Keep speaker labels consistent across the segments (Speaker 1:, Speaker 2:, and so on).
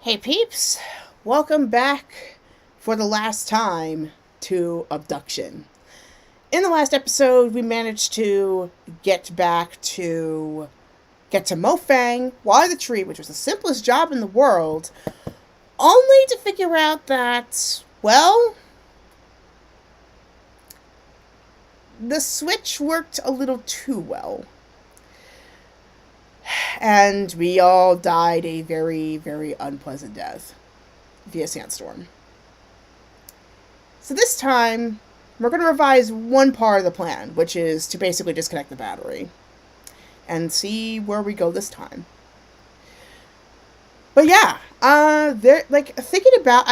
Speaker 1: Hey peeps, welcome back for the last time to Obduction. In the last episode, we managed to get to Mofang, water the tree, which was the simplest job in the world, only to figure out that, well, the switch worked a little too well. And we all died a very, very unpleasant death via sandstorm. So this time, we're going to revise one part of the plan, which is to basically disconnect the battery and see where we go this time. But yeah, I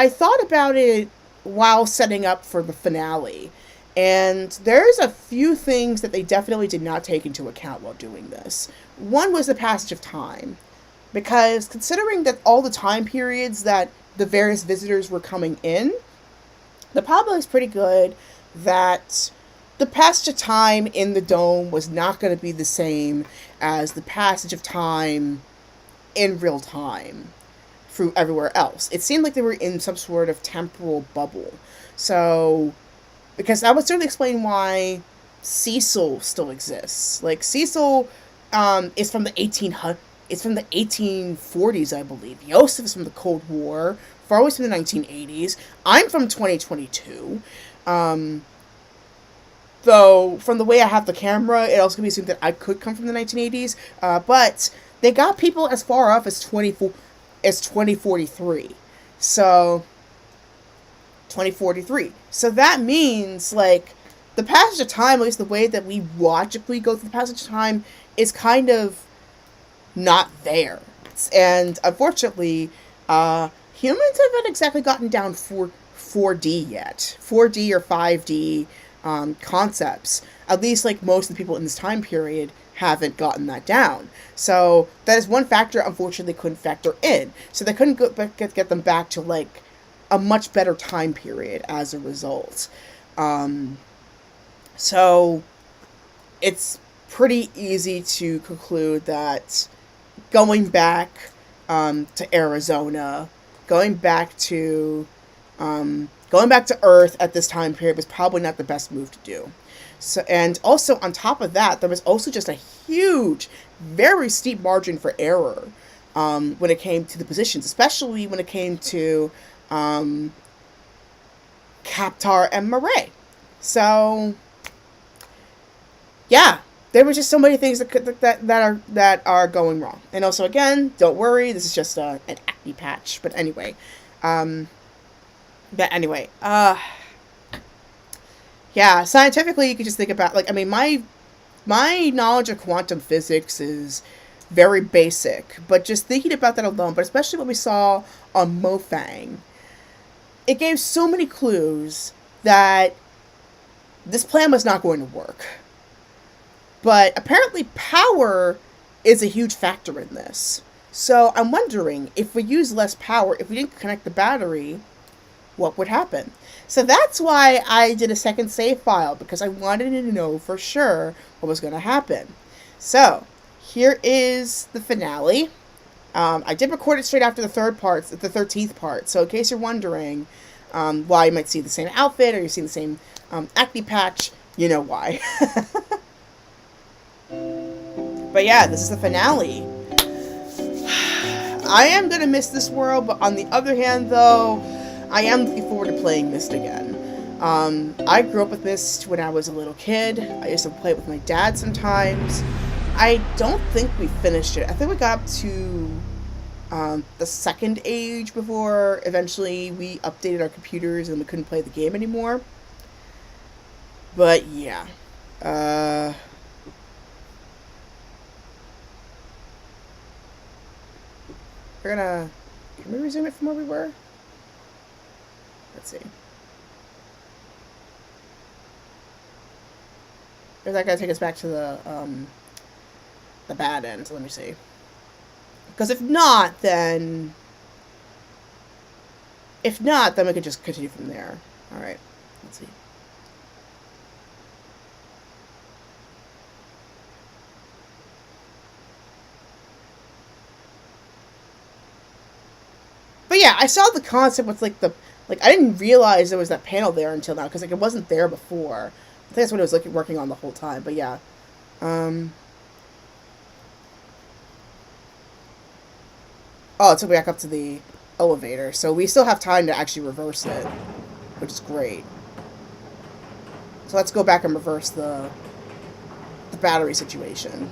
Speaker 1: thought about it while setting up for the finale, and there's a few things that they definitely did not take into account while doing this. One was the passage of time, because considering that all the time periods that the various visitors were coming in, the problem is pretty good that the passage of time in the dome was not going to be the same as the passage of time in real time through everywhere else. It seemed like they were in some sort of temporal bubble. So, because that would certainly explain why Cecil still exists. Like, Cecil is from the 1800s. It's from the 1840s, I believe. Yosef is from the Cold War. Farley's from the 1980s. I'm from 2022. Though, from the way I have the camera, it also can be assumed that I could come from the 1980s. But they got people as far off as 2043. So, 2043. So that means, like, the passage of time, at least the way that we logically go through the passage of time, is kind of not there. And unfortunately, humans haven't exactly gotten down for 4D yet. 4D or 5D concepts. At least, like, most of the people in this time period haven't gotten that down. So that is one factor, unfortunately, they couldn't factor in. So they couldn't get them back to, like, a much better time period as a result. So it's pretty easy to conclude that going back to Arizona, going back to Earth at this time period was probably not the best move to do. So, and also on top of that, there was also just a huge, very steep margin for error when it came to the positions, especially when it came to Kaptar and Murray. So, yeah, there were just so many things that are going wrong. And also, again, don't worry, this is just an acne patch. But anyway, yeah, scientifically, you could just think about, like, I mean, my knowledge of quantum physics is very basic, but just thinking about that alone, but especially what we saw on Mofang, it gave so many clues that this plan was not going to work. But apparently power is a huge factor in this. So I'm wondering, if we use less power, if we didn't connect the battery, what would happen? So that's why I did a second save file, because I wanted to know for sure what was going to happen. So here is the finale. I did record it straight after the 13th part. So in case you're wondering why you might see the same outfit or you're seeing the same acne patch, you know why. But yeah, this is the finale. I am going to miss this world, but on the other hand, though, I am looking forward to playing Myst again. I grew up with Myst when I was a little kid. I used to play it with my dad sometimes. I don't think we finished it. I think we got up to the second age before eventually we updated our computers and we couldn't play the game anymore. But yeah. Can we resume it from where we were? Let's see. Is that gonna take us back to the bad end? So let me see. Because if not, then we could just continue from there. All right. Let's see. But But yeah, I saw the concept with like the like I didn't realize there was that panel there until now because like it wasn't there before. I think that's what I was like working on the whole time. But yeah, um, oh, it took me back up to the elevator, so we still have time to actually reverse it, which is great. So let's go back and reverse the battery situation.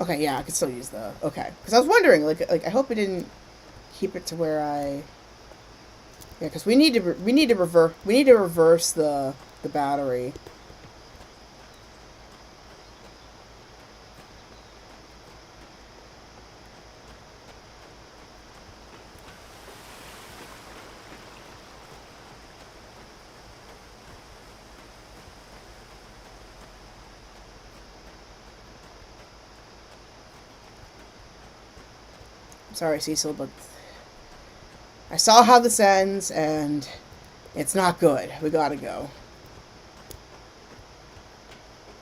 Speaker 1: Okay, yeah, I could still use the... Okay. Because I was wondering, like I hope it didn't keep it to where I... Yeah, because we need to reverse the battery. I'm sorry, Cecil, but I saw how this ends, and it's not good. We gotta go.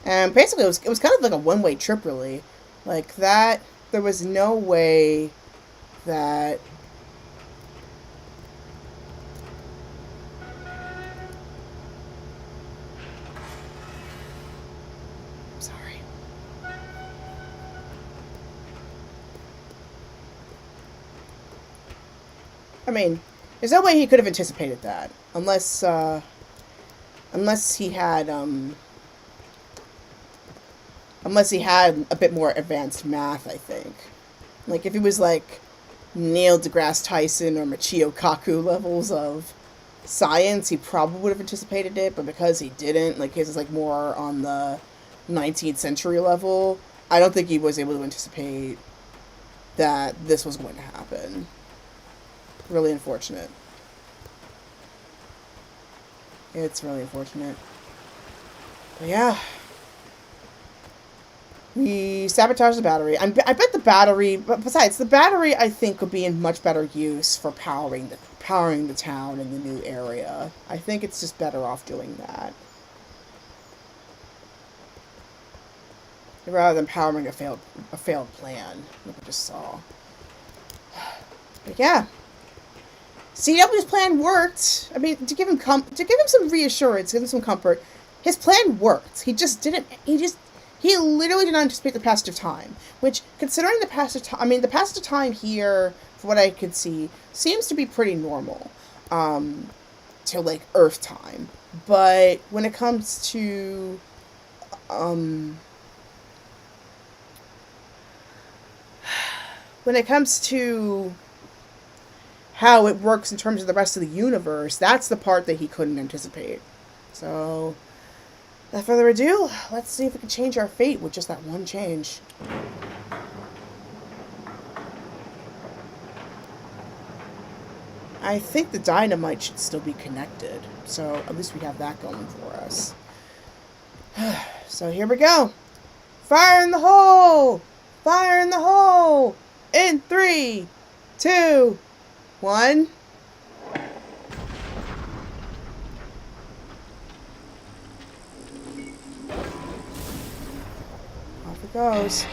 Speaker 1: And basically, it was kind of like a one-way trip, really. Like, that... There was no way that... I'm sorry. I mean, there's no way he could have anticipated that. Unless he had, unless he had a bit more advanced math, I think. Like, if he was, like, Neil deGrasse Tyson or Michio Kaku levels of science, he probably would have anticipated it, but because he didn't, like, his is, like, more on the 19th century level, I don't think he was able to anticipate that this was going to happen. Really unfortunate. It's really unfortunate. But yeah. We sabotaged the battery. I bet the battery... But besides, the battery, I think, could be in much better use for powering the town in the new area. I think it's just better off doing that. Rather than powering a failed plan, like we just saw. But yeah. CW's plan worked. I mean, to give him some reassurance, give him some comfort. His plan worked. He literally did not anticipate the passage of time. Which, considering the passage of time, I mean, the passage of time here, from what I could see, seems to be pretty normal, to like Earth time. But when it comes to, how it works in terms of the rest of the universe, that's the part that he couldn't anticipate. So, without further ado, let's see if we can change our fate with just that one change. I think the dynamite should still be connected, so at least we have that going for us. So here we go. Fire in the hole! Fire in the hole! In 3, 2, 1. Off it goes.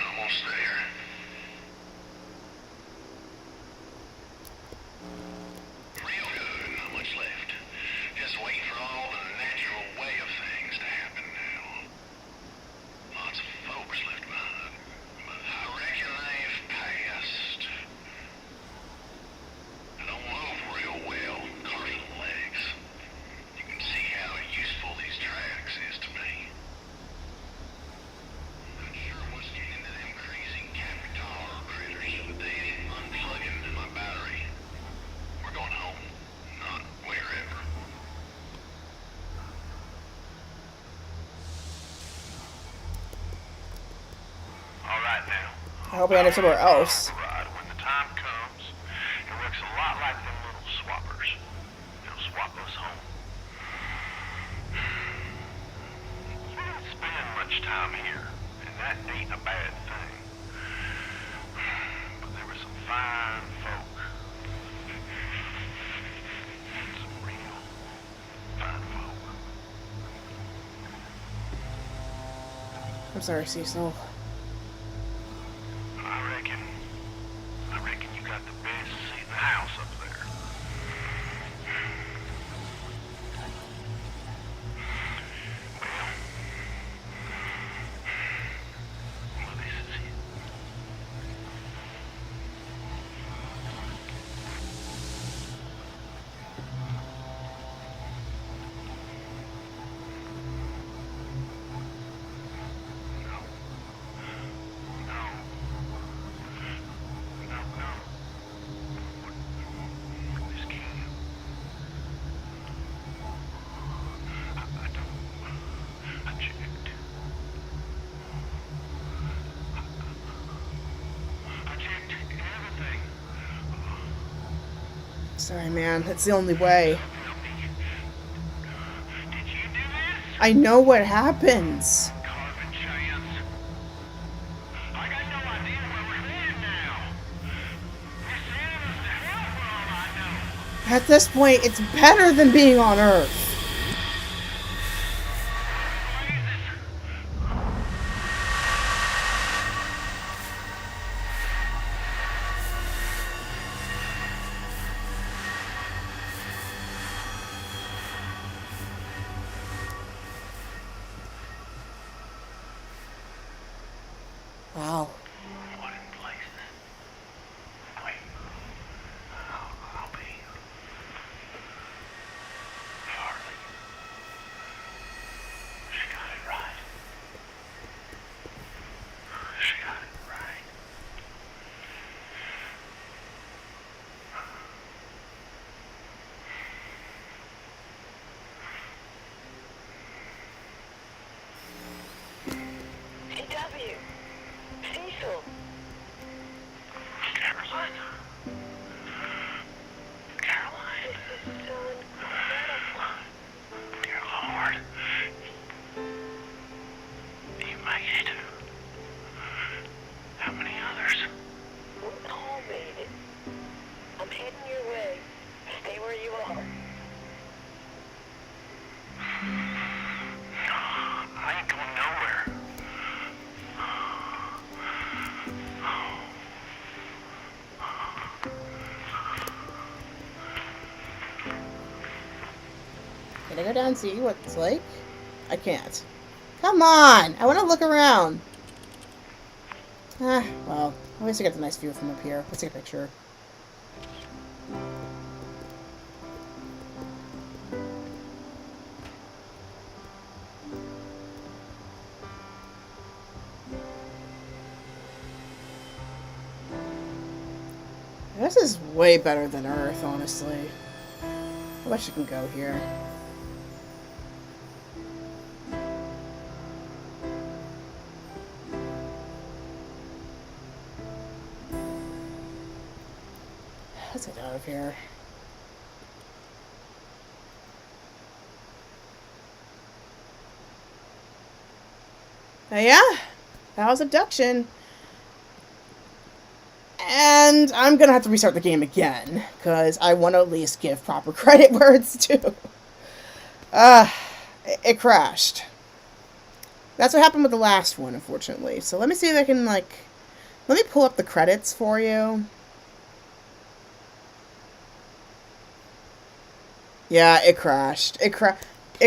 Speaker 2: Almost there. Real good, not much left. Just waiting for all the natural way of things to happen now. Lots of folks left behind, but I reckon they've passed.
Speaker 1: I hope I end up somewhere else.
Speaker 2: When the time comes, it works a lot like them little swappers. They'll swap us home. You don't spend much time here, and that ain't a bad thing. But there were some fine folk. Some real fine folk.
Speaker 1: I'm sorry, Cecil.
Speaker 2: I reckon you got the best seat in the house up there. Well, this is it. This can't. I checked. I checked everything.
Speaker 1: Sorry, man. That's the only way.
Speaker 2: Did you do this?
Speaker 1: I know what happens.
Speaker 2: Carving chance. I got no idea where we're headed now. You're sending us to hell for all I know.
Speaker 1: At this point, it's better than being on Earth. Wow.
Speaker 2: What in places? Wait. I'll be Farley. She got it right. She got it right.
Speaker 3: CW. Cecil.
Speaker 2: Caroline. Caroline.
Speaker 3: This is so incredible.
Speaker 2: Dear Lord. You made it. How many others?
Speaker 3: We all made it. I'm heading your way. Stay where you are.
Speaker 2: I ain't going nowhere.
Speaker 1: Can I go down and see what it's like? I can't. Come on! I want to look around. Ah, well. At least I got the nice view from up here. Let's take a picture. This is way better than Earth, honestly. I wish I can go here. Let's get out of here. Yeah, that was Obduction. And I'm gonna have to restart the game again, because I want to at least give proper credit where it's due. It crashed. That's what happened with the last one, unfortunately. So let me see if I can, let me pull up the credits for you. Yeah, it crashed. It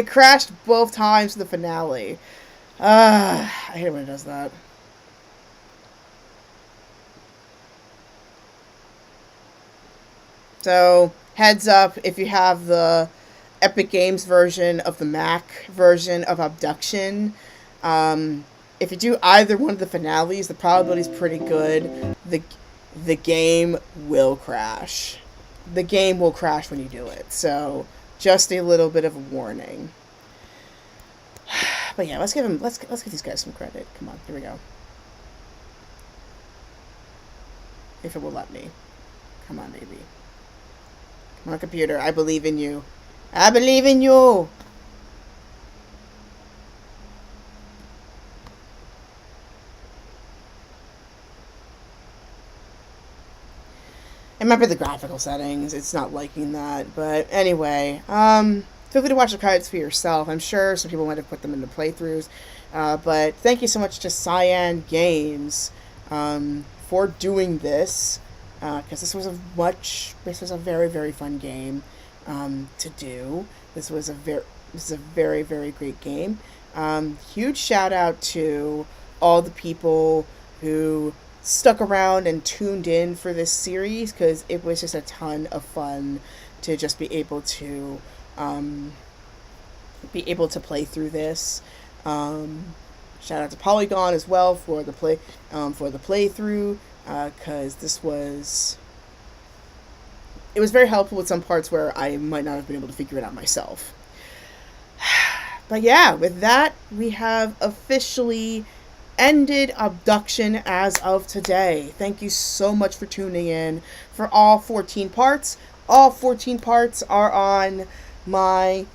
Speaker 1: crashed both times in the finale. I hate when it does that. So, heads up, if you have the Epic Games version of the Mac version of Obduction, if you do either one of the finales, the probability is pretty good. The game will crash. The game will crash when you do it. So, just a little bit of a warning. But yeah, let's give these guys some credit. Come on, here we go. if it will let me. Come on, baby. Come on, computer. I believe in you. I believe in you. It might be the graphical settings. It's not liking that. But anyway, feel free to watch the credits for yourself. I'm sure some people might have put them into playthroughs. But thank you so much to Cyan Games for doing this. Because this was a very, very fun game to do. This was a very, very great game. Huge shout out to all the people who stuck around and tuned in for this series, because it was just a ton of fun to just be able to play through this. Shout out to Polygon as well for the playthrough, because it was very helpful with some parts where I might not have been able to figure it out myself. But yeah, with that, we have officially ended Obduction as of today. Thank you so much for tuning in for all 14 parts. All 14 parts are on my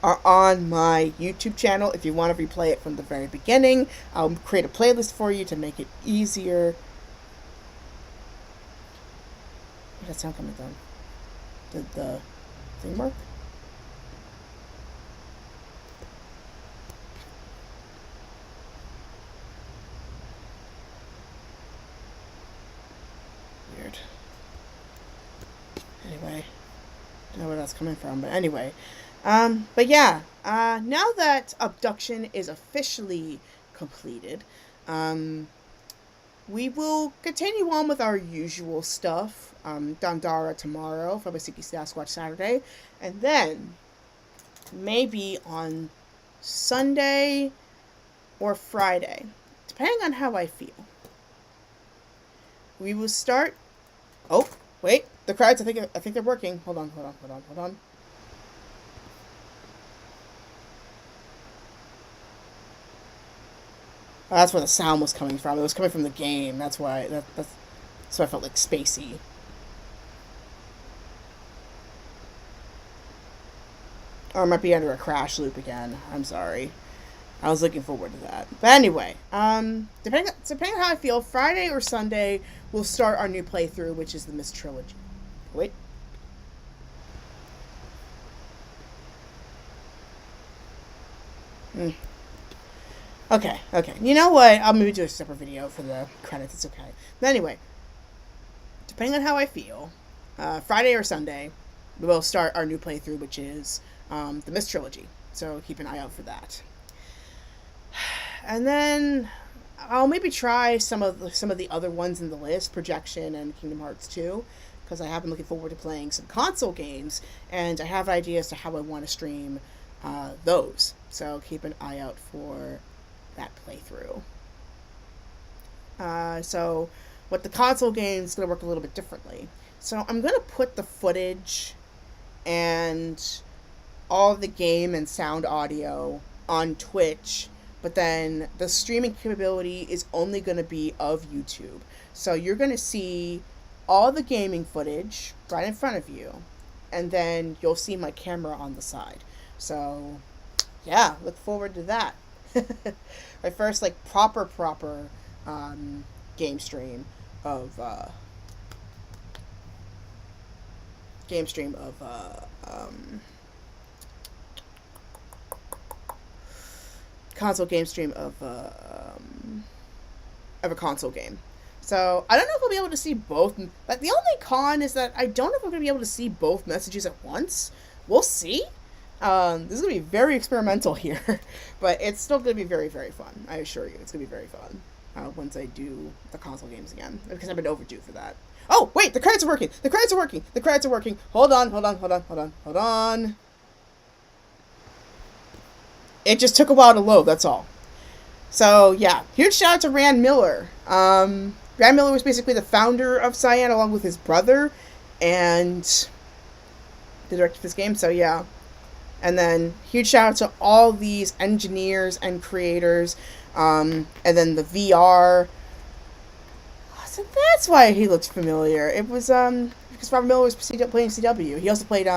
Speaker 1: YouTube channel. If you want to replay it from the very beginning, I'll create a playlist for you to make it easier. Where'd that sound coming from? Did the thing work? Weird. Anyway, I don't know where that's coming from, but anyway. But yeah, now that Obduction is officially completed, we will continue on with our usual stuff. Dandara tomorrow, Fabasiki Sasquatch Saturday, and then maybe on Sunday or Friday, depending on how I feel, we will start. Oh, wait, the cards. I think they're working. Hold on. Oh, that's where the sound was coming from. It was coming from the game. That's why. That's why I felt like spacey. Or it might be under a crash loop again. I'm sorry. I was looking forward to that. But anyway, depending on how I feel, Friday or Sunday, we'll start our new playthrough, which is the Mist Trilogy. Wait. Okay. You know what? I'll maybe do a separate video for the credits. It's okay. But anyway, depending on how I feel, Friday or Sunday, we'll start our new playthrough, which is the Mist Trilogy. So keep an eye out for that. And then I'll maybe try some of the other ones in the list, Projection and Kingdom Hearts 2, because I have been looking forward to playing some console games, and I have ideas to how I want to stream those. So keep an eye out for that playthrough. So with the console games, it's going to work a little bit differently. So I'm going to put the footage and all the game and sound audio on Twitch, but then the streaming capability is only going to be of YouTube. So you're going to see all the gaming footage right in front of you, and then you'll see my camera on the side. So yeah, look forward to that. My first proper game stream of console game stream of a console game. So I don't know if I'll be able to see both. But the only con is that I don't know if I'm going to be able to see both messages at once. We'll see. This is going to be very experimental here, but it's still going to be very, very fun. I assure you, it's going to be very fun once I do the console games again, because I've been overdue for that. Oh, wait, the credits are working. The credits are working. Hold on. It just took a while to load, that's all. So, yeah, huge shout out to Rand Miller. Rand Miller was basically the founder of Cyan, along with his brother, and the director of this game, so yeah. And then, huge shout out to all these engineers and creators, and then the VR So that's why he looked familiar. It was because Robert Miller was playing CW. He also played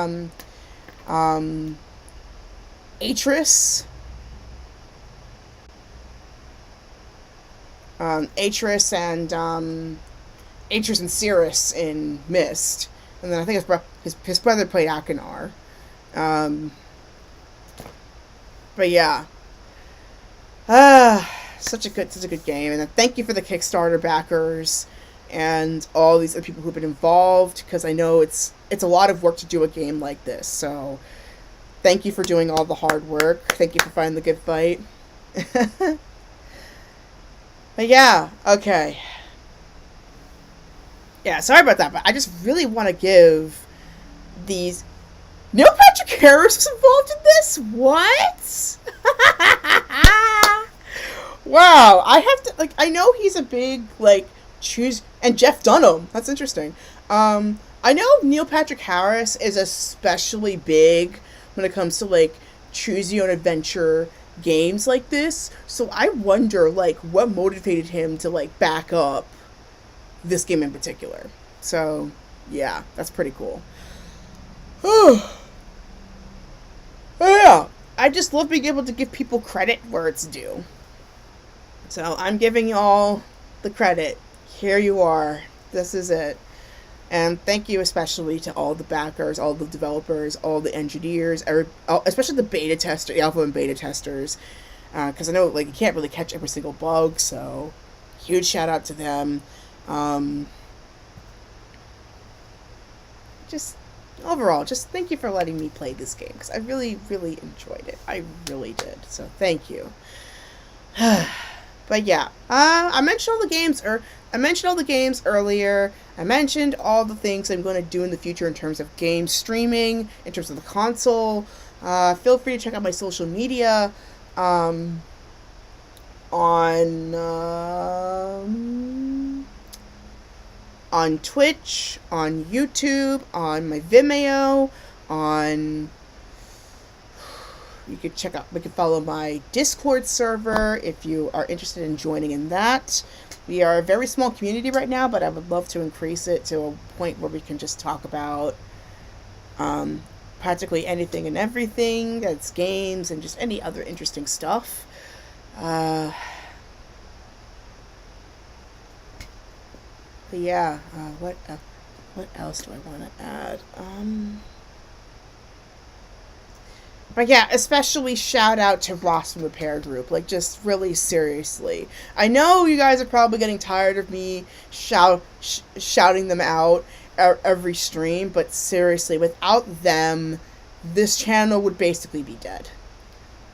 Speaker 1: Atris. Atris and Cirrus in Myst, and then I think his brother played Akinar. But yeah, such a good game, and then thank you for the Kickstarter backers and all these other people who've been involved, because I know it's a lot of work to do a game like this. So thank you for doing all the hard work. Thank you for finding the good fight. But yeah, okay. Yeah, sorry about that, but I just really want to give these... Neil Patrick Harris was involved in this? What? Wow, I have to, like, I know he's a big, like, and Jeff Dunham, that's interesting. I know Neil Patrick Harris is especially big when it comes to, like, choose your own adventure games like this, so I wonder, like, what motivated him to, like, back up this game in particular. So, yeah, that's pretty cool. Yeah, I just love being able to give people credit where it's due. So, I'm giving you all the credit. Here you are. This is it. And thank you especially to all the backers, all the developers, all the engineers, especially the beta tester, alpha and beta testers, because I know, like, you can't really catch every single bug, so huge shout out to them. Just overall, just thank you for letting me play this game, because I really, really enjoyed it. I really did. So thank you. But yeah, I mentioned all the games earlier. I mentioned all the things I'm going to do in the future in terms of game streaming, in terms of the console. Feel free to check out my social media on Twitch, on YouTube, on my Vimeo, on... You could follow my Discord server if you are interested in joining in that. We are a very small community right now, but I would love to increase it to a point where we can just talk about practically anything and everything. That's games and just any other interesting stuff. But yeah, what else do I want to add? But yeah, especially shout out to Ross from Repair Group. Like, just really seriously. I know you guys are probably getting tired of me shouting them out every stream, but seriously, without them, this channel would basically be dead.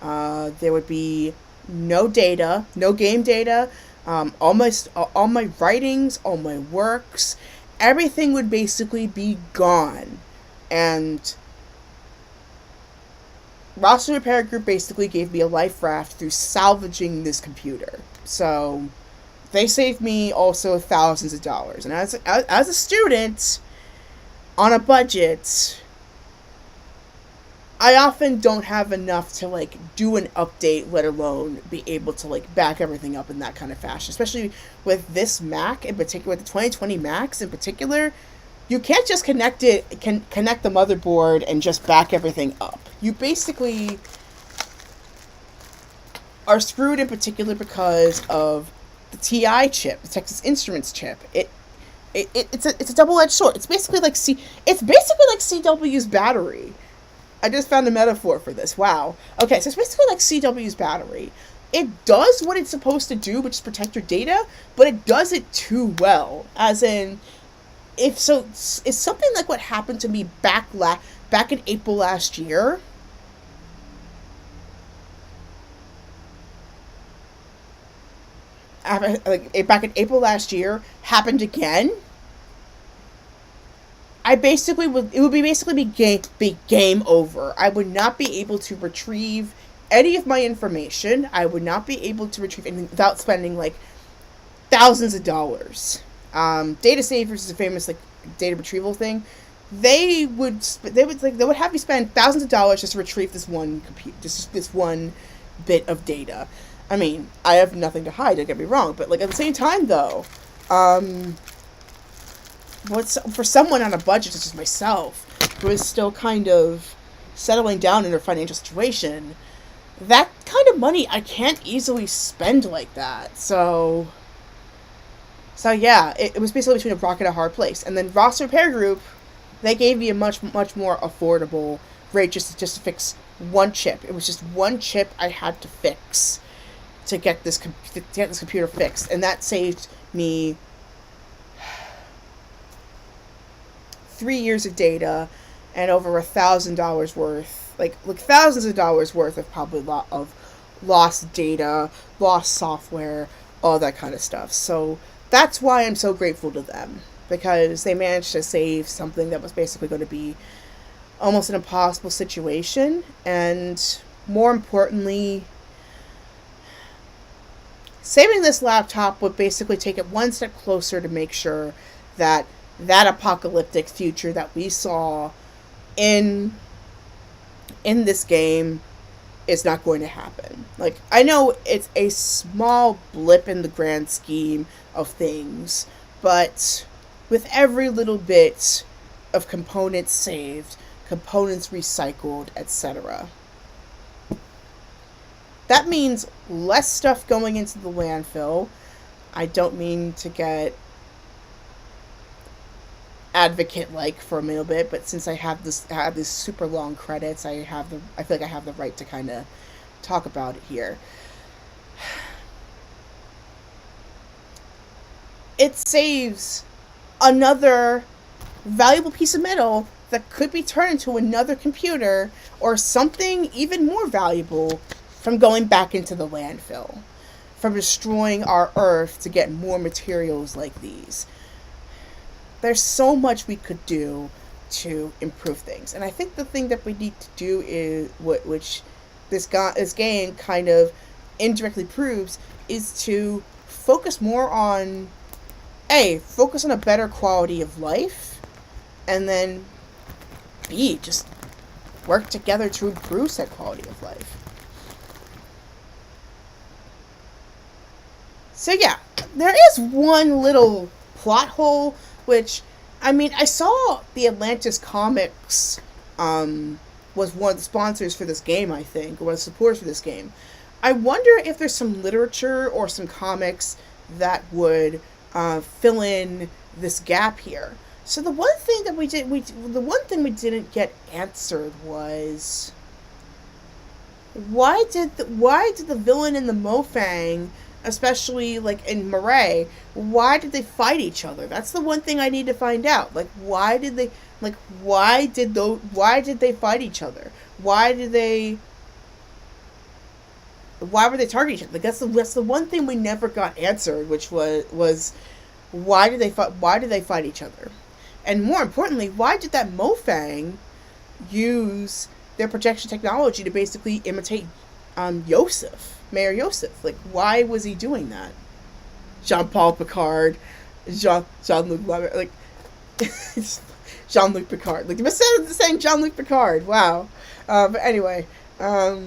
Speaker 1: There would be no data, no game data. All my writings, all my works, everything would basically be gone. And Ross Repair Group basically gave me a life raft through salvaging this computer. So they saved me also thousands of dollars. And as a student on a budget, I often don't have enough to, like, do an update, let alone be able to, like, back everything up in that kind of fashion. Especially with this Mac in particular, with the 2020 Macs in particular, you can't just connect the motherboard and just back everything up. You basically are screwed in particular because of the TI chip, the Texas Instruments chip. It's a double-edged sword. It's basically like CW's battery. I just found a metaphor for this. Wow. Okay, so it's basically like CW's battery. It does what it's supposed to do, which is protect your data, but it does it too well. As in, it's something like what happened to me back in April last year. Back in April last year happened again. It would be game over. I would not be able to retrieve any of my information. I would not be able to retrieve anything without spending, like, thousands of dollars. Data Savers is a famous, like, data retrieval thing. They would have me spend thousands of dollars just to retrieve this one bit of data. I mean, I have nothing to hide, don't get me wrong, but, like, at the same time, though, what's for someone on a budget such as myself, who is still kind of settling down in their financial situation, that kind of money I can't easily spend like that. So yeah, it was basically between a rock and a hard place. And then Ross Repair Group, they gave me a much more affordable rate just to fix one chip. It was just one chip I had to fix to get this computer fixed, and that saved me 3 years of data and over $1,000 worth, like thousands of dollars worth of probably of lost data, lost software, all that kind of stuff. So that's why I'm so grateful to them, because they managed to save something that was basically going to be almost an impossible situation, and more importantly, saving this laptop would basically take it one step closer to make sure that that apocalyptic future that we saw in this game is not going to happen. Like, I know it's a small blip in the grand scheme of things, but with every little bit of components saved, components recycled, etc., that means less stuff going into the landfill. I don't mean to get advocate-like for a little bit, but since I have these super long credits, I feel like I have the right to kind of talk about it here. It saves another valuable piece of metal that could be turned into another computer or something even more valuable from going back into the landfill, from destroying our Earth to get more materials like these. There's so much we could do to improve things. And I think the thing that we need to do is, which this game kind of indirectly proves, is to focus more on, focus on a better quality of life, and then B, just work together to improve said quality of life. So yeah, there is one little plot hole, which, I mean, I saw the Atlantis Comics was one of the sponsors for this game, I think, or one of the supporters for this game. I wonder if there's some literature or some comics that would fill in this gap here. So the one thing that we didn't get answered was, why did the villain in the Mofang, especially like in Murray, why did they fight each other? That's the one thing I need to find out. Like, why did they fight each other? Why were they targeting each other? Like, that's the one thing we never got answered, which was why did they fight each other? And more importantly, why did that Mofang use their projection technology to basically imitate Mayor Yosef? Like, why was he doing that? Jean-Paul Picard, Jean-Luc, like, Jean-Luc Picard. Like, you must have said saying Jean-Luc Picard. Wow. But anyway, that's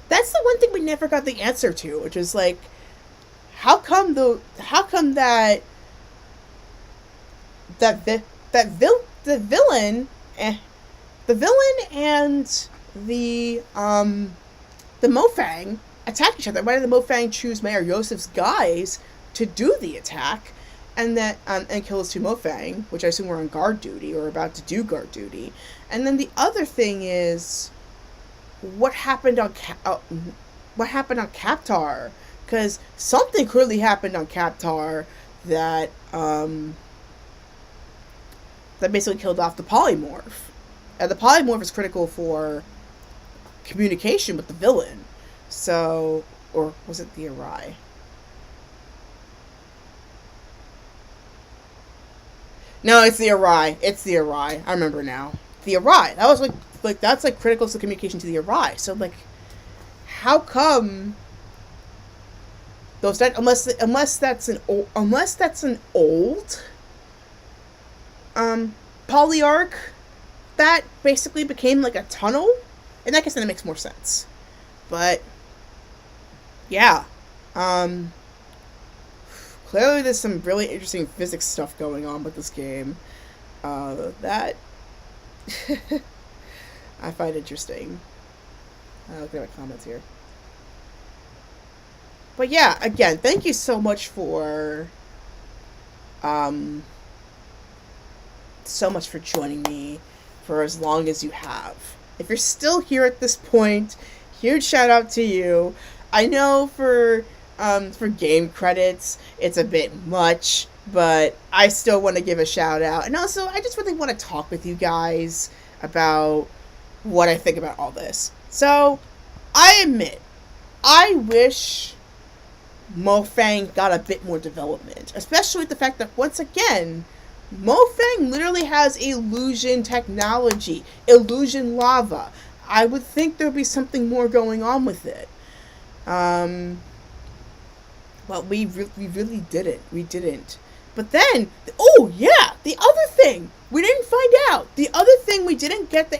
Speaker 1: the one thing we never got the answer to, which is like, how come the villain and the Mofang attack each other? Why did the Mofang choose Mayor Yosef's guys to do the attack, and kill his two Mofang, which I assume were on guard duty or about to do guard duty? And then the other thing is, what happened on Kaptar? Because something clearly happened on Kaptar that basically killed off the polymorph, and the polymorph is critical for communication with the villain. So, or was it the Arai? No, it's the Arai. I remember now. The Arai. That was like that's like critical to communication to the Arai. So like, how come those that unless that's an old polyarch that basically became like a tunnel? In that case, then it makes more sense. But yeah, clearly there's some really interesting physics stuff going on with this game. That I find interesting. Look at my comments here. But yeah, again, thank you so much for joining me for as long as you have. If you're still here at this point, huge shout out to you. I know for game credits it's a bit much, but I still want to give a shout out. And also, I just really want to talk with you guys about what I think about all this. So, I admit, I wish Mofang got a bit more development, especially with the fact that, once again, Mofang literally has illusion technology, illusion lava. I would think there would be something more going on with it. Well, we really didn't. We didn't. But then, oh yeah, the other thing we didn't find out. The other thing we didn't get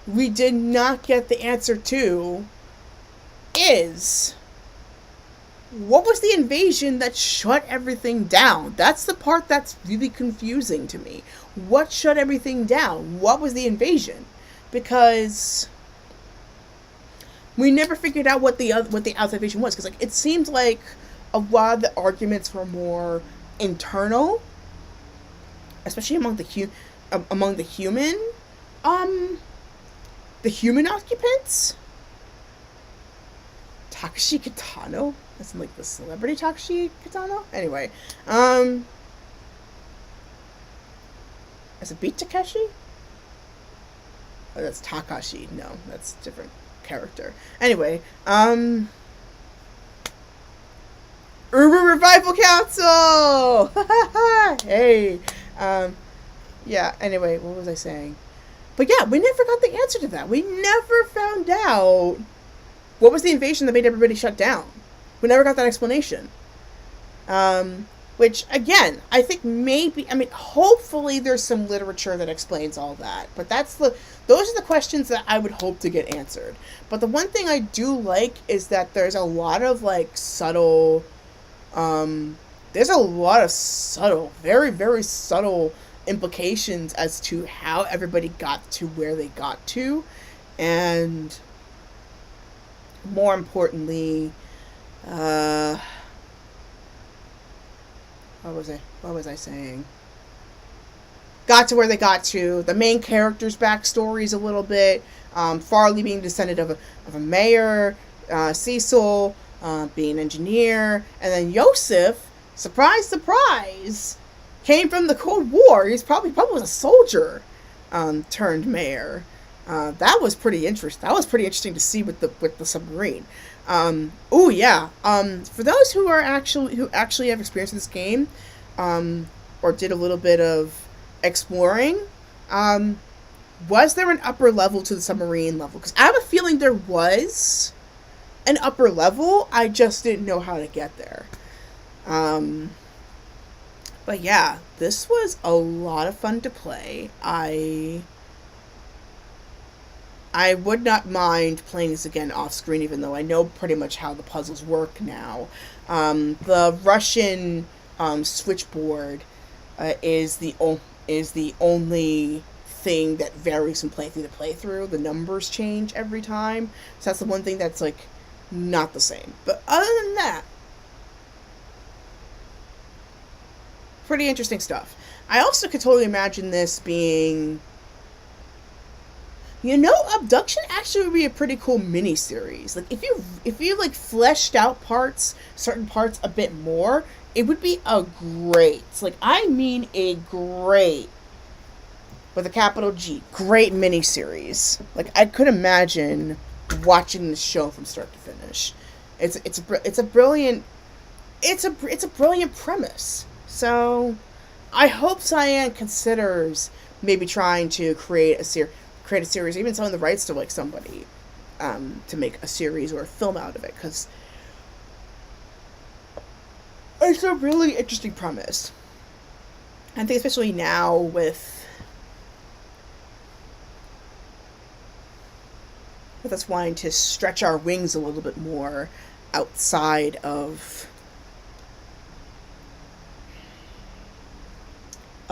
Speaker 1: we did not get the answer to is, what was the invasion that shut everything down? That's the part that's really confusing to me. What shut everything down? What was the invasion? Because we never figured out what the outside invasion was. Because it seemed like a lot of the arguments were more internal, especially among the human occupants. Takashi Kitano? That's like the celebrity Takashi Kitano? Anyway, is it Beat Takeshi? Oh, that's Takashi. No, that's a different character. Anyway, Uber Revival Council! Hey, yeah, anyway, what was I saying? But yeah, we never got the answer to that. We never found out what was the invasion that made everybody shut down. We never got that explanation. Which, again, I think hopefully there's some literature that explains all that. But those are the questions that I would hope to get answered. But the one thing I do like is that there's a lot of, subtle, very, very subtle implications as to how everybody got to where they got to. And more importantly, what was I saying? Got to where they got to. The main characters' backstories a little bit. Farley being descendant of a mayor. Cecil being an engineer. And then Yosef, surprise, surprise, came from the Cold War. He's probably was a soldier turned mayor. That was pretty interesting. That was pretty interesting to see with the submarine. Oh yeah. For those who actually have experience in this game, or did a little bit of exploring, was there an upper level to the submarine level? Because I have a feeling there was an upper level. I just didn't know how to get there. But yeah, this was a lot of fun to play. I would not mind playing this again off screen, even though I know pretty much how the puzzles work now. The Russian switchboard is the only thing that varies from playthrough to playthrough. The numbers change every time, so that's the one thing that's not the same. But other than that, pretty interesting stuff. I also could totally imagine this being, Obduction actually would be a pretty cool mini-series. If you fleshed out certain parts a bit more, it would be a great, a great, with a capital G, great mini-series. I could imagine watching the show from start to finish. It's a brilliant premise. So, I hope Cyan considers maybe trying to create a series, even selling the rights to somebody to make a series or a film out of it, because it's a really interesting premise. I think especially now with us wanting to stretch our wings a little bit more outside of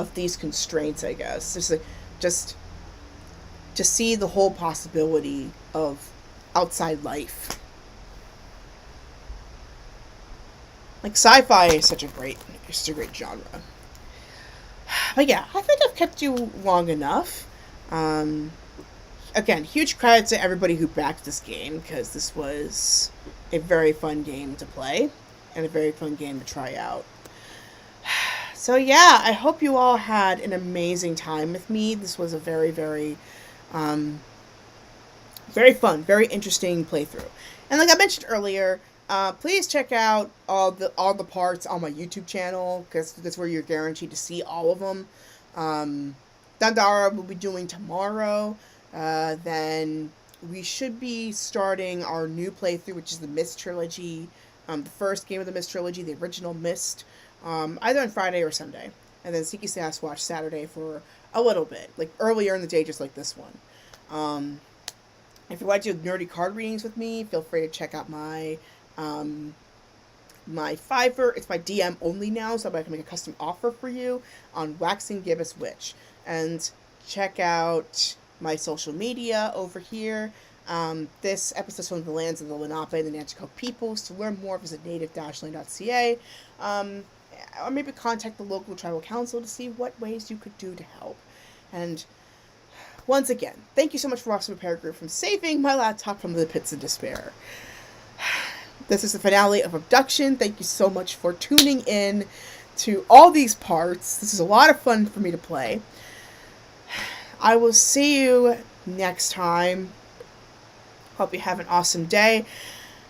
Speaker 1: of these constraints, I guess. Just to see the whole possibility of outside life. Like, sci-fi is such a great genre. But yeah, I think I've kept you long enough. Again, huge credit to everybody who backed this game, because this was a very fun game to play and a very fun game to try out. So yeah, I hope you all had an amazing time with me. This was a very, very, very fun, very interesting playthrough. And like I mentioned earlier, please check out all the parts on my YouTube channel, because that's where you're guaranteed to see all of them. Dandara will be doing tomorrow. Then we should be starting our new playthrough, which is the Myst trilogy. The first game of the Myst trilogy, the original Myst, either on Friday or Sunday. And then Seeky Sasquatch Saturday for a little bit, like earlier in the day, just like this one. If you want to do nerdy card readings with me, feel free to check out my Fiverr. It's my DM only now, so I can make a custom offer for you on waxgibbouswitch. And check out my social media over here. This episode is from the lands of the Lenape and the Nanticoke peoples. To learn more, visit native-land.ca. Or maybe contact the local tribal council to see what ways you could do to help. And once again, thank you so much for watching Repair Group from saving my laptop from the pits of despair. This is the finale of Obduction. Thank you so much for tuning in to all these parts. This is a lot of fun for me to play. I will see you next time. Hope you have an awesome day.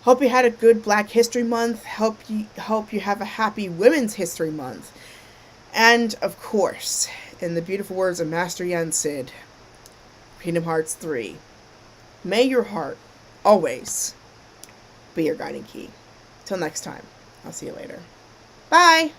Speaker 1: Hope you had a good Black History Month. Hope you have a happy Women's History Month. And, of course, in the beautiful words of Master Yen Sid, Kingdom Hearts 3, may your heart always be your guiding key. Till next time, I'll see you later. Bye!